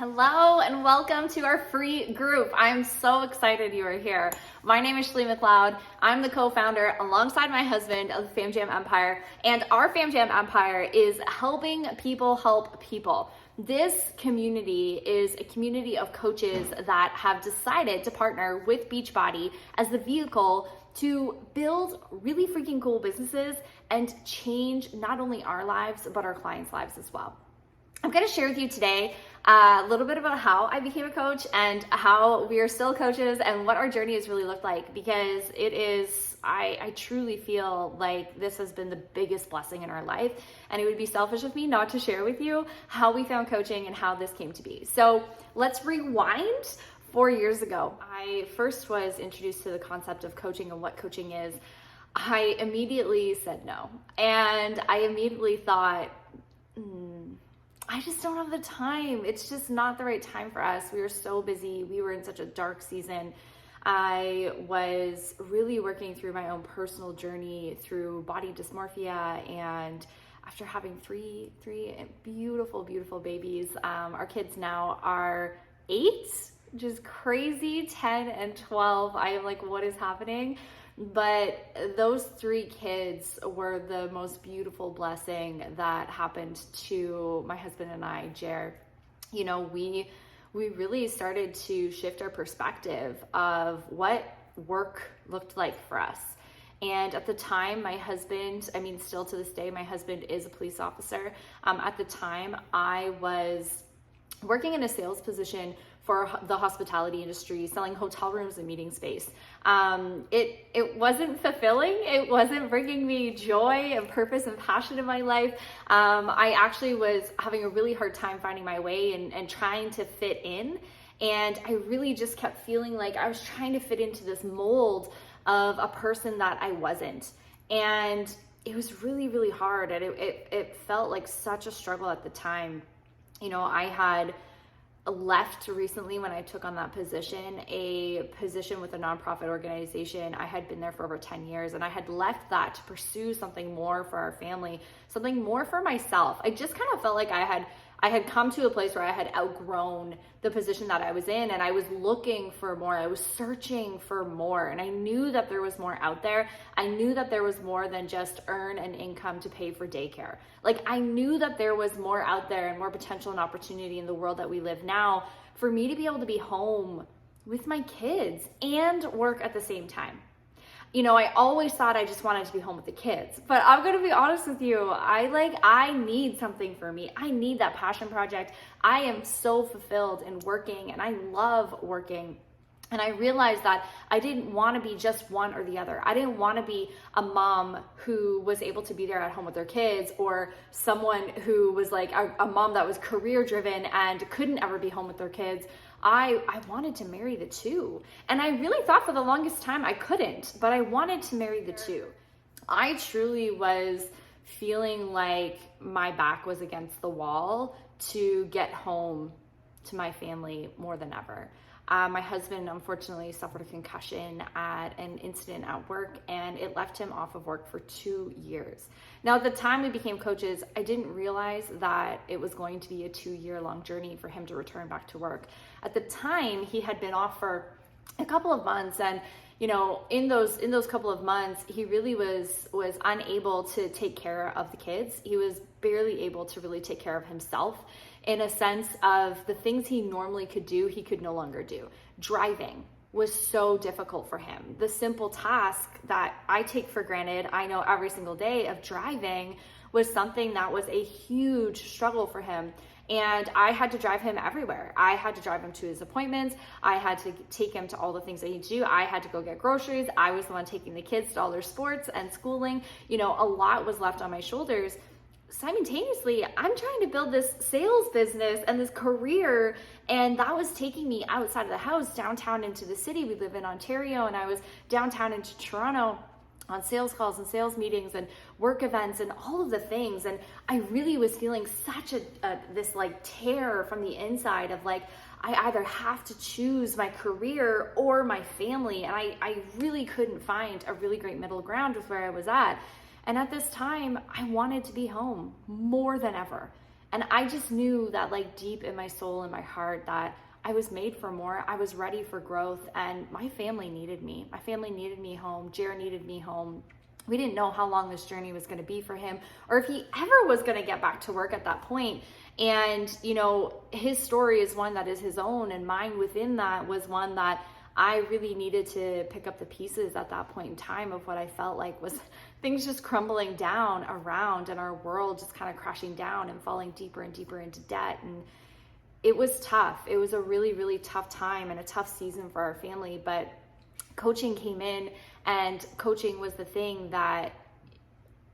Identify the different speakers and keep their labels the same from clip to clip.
Speaker 1: Hello and welcome to our free group. I'm so excited you are here. My name is Shali McLeod. I'm the co-founder alongside my husband of the Fam Jam Empire, and our Fam Jam Empire is helping people help people. This community is a community of coaches that have decided to partner with Beachbody as the vehicle to build really freaking cool businesses and change not only our lives, but our clients' lives as well. I'm going to share with you today a little bit about how I became a coach and how we are still coaches and what our journey has really looked like, because it is, I truly feel like this has been the biggest blessing in our life, and it would be selfish of me not to share with you how we found coaching and how this came to be. So let's rewind 4 years ago. I first was introduced to the concept of coaching and what coaching is. I immediately said no, and I immediately thought, I just don't have the time. It's just not the right time for us. We were so busy. We were in such a dark season. I was really working through my own personal journey through body dysmorphia, and after having three beautiful, beautiful babies, our kids now are 8, which is crazy, 10 and 12. I am like, what is happening? But those 3 kids were the most beautiful blessing that happened to my husband and I, Jer. You know, we really started to shift our perspective of what work looked like for us. And at the time, my husband, still to this day, my husband is a police officer. At the time, I was working in a sales position for the hospitality industry, selling hotel rooms and meeting space. It wasn't fulfilling. It wasn't bringing me joy and purpose and passion in my life. I actually was having a really hard time finding my way and trying to fit in. And I really just kept feeling like I was trying to fit into this mold of a person that I wasn't. And it was really, really hard. And it felt like such a struggle at the time. You know, I had left recently when I took on that position, a position with a nonprofit organization. I had been there for over 10 years, and I had left that to pursue something more for our family, something more for myself. I just kind of felt like I had come to a place where I had outgrown the position that I was in, and I was looking for more. I was searching for more, and I knew that there was more out there. I knew that there was more than just earn an income to pay for daycare. Like, I knew that there was more out there and more potential and opportunity in the world that we live now for me to be able to be home with my kids and work at the same time. You know, I always thought I just wanted to be home with the kids, but I'm going to be honest with you. I need something for me. I need that passion project. I am so fulfilled in working, and I love working. And I realized that I didn't want to be just one or the other. I didn't want to be a mom who was able to be there at home with their kids, or someone who was like a mom that was career driven and couldn't ever be home with their kids. I wanted to marry the two. And I really thought for the longest time I couldn't, but I wanted to marry the two. I truly was feeling like my back was against the wall to get home to my family more than ever. My husband unfortunately suffered a concussion at an incident at work, and it left him off of work for 2 years. Now, at the time we became coaches, I didn't realize that it was going to be a 2-year-long journey for him to return back to work. At the time, he had been off for a couple of months, and you know, in those couple of months, he really was unable to take care of the kids. He was barely able to really take care of himself, in a sense of the things he normally could do, he could no longer do. Driving was so difficult for him. The simple task that I take for granted, I know every single day, of driving was something that was a huge struggle for him. And I had to drive him everywhere. I had to drive him to his appointments. I had to take him to all the things that he needed to do. I had to go get groceries. I was the one taking the kids to all their sports and schooling. You know, a lot was left on my shoulders. Simultaneously, I'm trying to build this sales business and this career, and that was taking me outside of the house, downtown into the city. We live in Ontario, and I was downtown into Toronto on sales calls and sales meetings and work events and all of the things. And I really was feeling such this like tear from the inside of like, I either have to choose my career or my family. And I really couldn't find a really great middle ground with where I was at. And at this time, I wanted to be home more than ever. And I just knew that like deep in my soul and my heart that I was made for more. I was ready for growth, and my family needed me. My family needed me home. Jared needed me home. We didn't know how long this journey was going to be for him, or if he ever was going to get back to work at that point. And, you know, his story is one that is his own, and mine within that was one that I really needed to pick up the pieces at that point in time of what I felt like was things just crumbling down around, and our world just kind of crashing down and falling deeper and deeper into debt. And it was tough. It was a really, really tough time and a tough season for our family, but coaching came in, and coaching was the thing that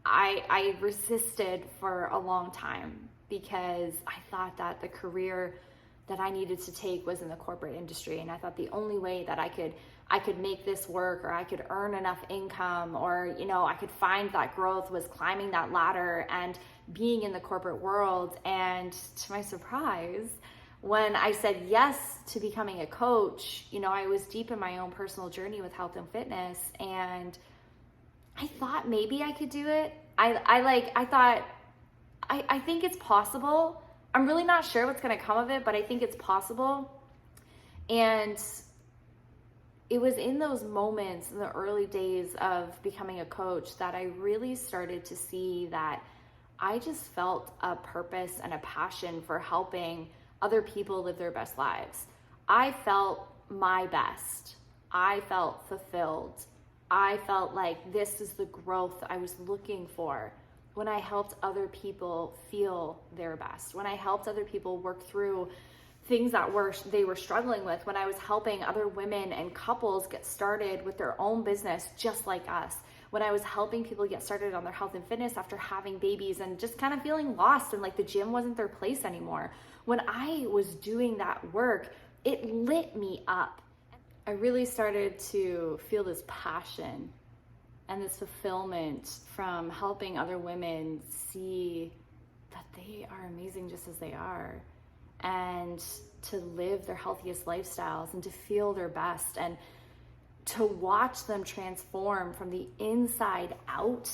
Speaker 1: I resisted for a long time, because I thought that the career that I needed to take was in the corporate industry. And I thought the only way that I could make this work, or I could earn enough income, or, you know, I could find that growth was climbing that ladder and being in the corporate world. And to my surprise, when I said yes to becoming a coach, you know, I was deep in my own personal journey with health and fitness, and I thought maybe I could do it. I think it's possible. I'm really not sure what's going to come of it, but I think it's possible. And it was in those moments in the early days of becoming a coach that I really started to see that I just felt a purpose and a passion for helping other people live their best lives. I felt my best. I felt fulfilled. I felt like this is the growth I was looking for when I helped other people feel their best, when I helped other people work through things that they were struggling with, when I was helping other women and couples get started with their own business just like us, when I was helping people get started on their health and fitness after having babies and just kind of feeling lost and like the gym wasn't their place anymore. When I was doing that work, it lit me up. I really started to feel this passion and this fulfillment from helping other women see that they are amazing just as they are, and to live their healthiest lifestyles and to feel their best, and to watch them transform from the inside out,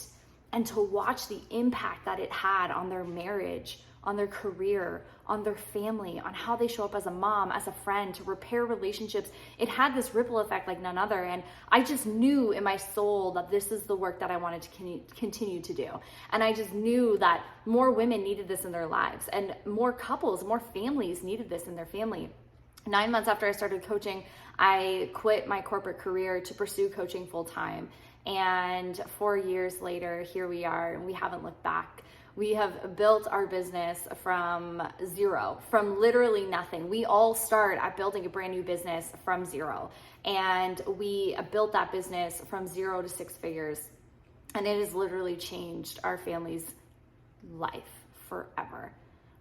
Speaker 1: and to watch the impact that it had on their marriage, on their career, on their family, on how they show up as a mom, as a friend, to repair relationships. It had this ripple effect like none other. And I just knew in my soul that this is the work that I wanted to continue to do. And I just knew that more women needed this in their lives, and more couples, more families needed this in their family. 9 months after I started coaching, I quit my corporate career to pursue coaching full time. And 4 years later, here we are, and we haven't looked back. We have built our business from zero, from literally nothing. We all start at building a brand new business from zero. And we built that business from 0 to 6 figures. And it has literally changed our family's life forever.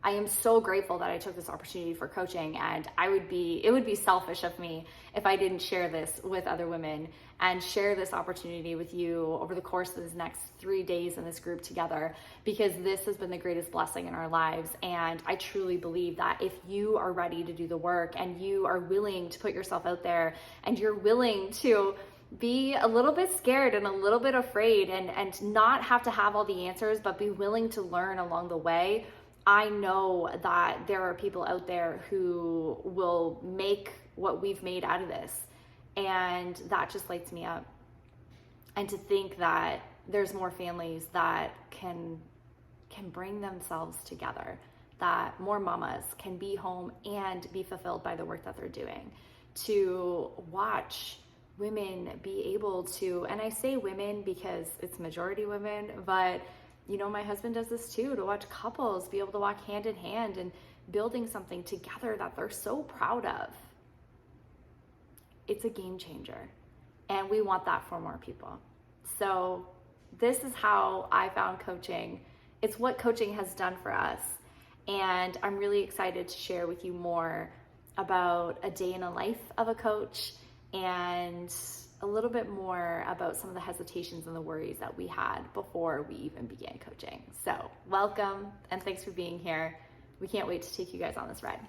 Speaker 1: I am so grateful that I took this opportunity for coaching, and it would be selfish of me if I didn't share this with other women and share this opportunity with you over the course of this next 3 days in this group together, because this has been the greatest blessing in our lives. And I truly believe that if you are ready to do the work, and you are willing to put yourself out there, and you're willing to be a little bit scared and a little bit afraid, and not have to have all the answers, but be willing to learn along the way, I know that there are people out there who will make what we've made out of this. And that just lights me up. And to think that there's more families that can bring themselves together, that more mamas can be home and be fulfilled by the work that they're doing. To watch women be able to, and I say women because it's majority women, but you know, my husband does this too, to watch couples be able to walk hand in hand and building something together that they're so proud of. It's a game changer, and we want that for more people. So this is how I found coaching. It's what coaching has done for us, and I'm really excited to share with you more about a day in the life of a coach, and a little bit more about some of the hesitations and the worries that we had before we even began coaching. So welcome, and thanks for being here. We can't wait to take you guys on this ride.